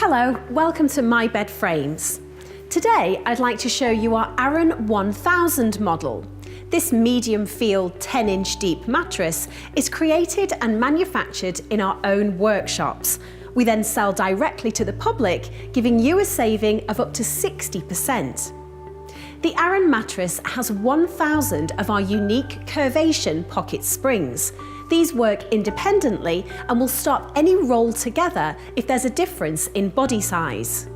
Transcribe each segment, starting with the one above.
Hello, welcome to My Bed Frames. Today I'd like to show you our Aran 1000 model. This medium feel 10-inch deep mattress is created and manufactured in our own workshops. We then sell directly to the public, giving you a saving of up to 60%. The Aran mattress has 1,000 of our unique curvation pocket springs. These work independently and will stop any roll together if there's a difference in body size.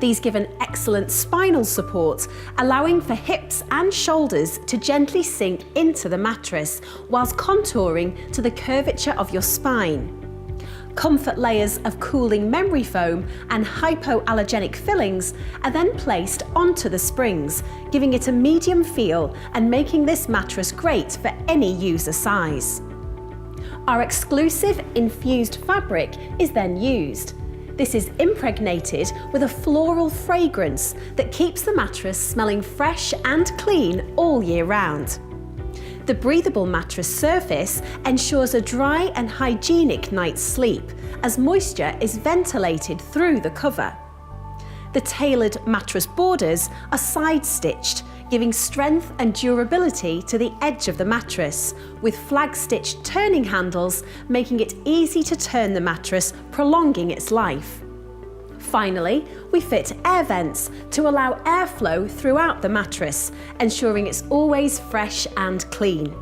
These give an excellent spinal support, allowing for hips and shoulders to gently sink into the mattress whilst contouring to the curvature of your spine. Comfort layers of cooling memory foam and hypoallergenic fillings are then placed onto the springs, giving it a medium feel and making this mattress great for any user size. Our exclusive infused fabric is then used. This is impregnated with a floral fragrance that keeps the mattress smelling fresh and clean all year round. The breathable mattress surface ensures a dry and hygienic night's sleep, as moisture is ventilated through the cover. The tailored mattress borders are side-stitched, giving strength and durability to the edge of the mattress, with flag-stitched turning handles making it easy to turn the mattress, prolonging its life. Finally, we fit air vents to allow airflow throughout the mattress, ensuring it's always fresh and clean.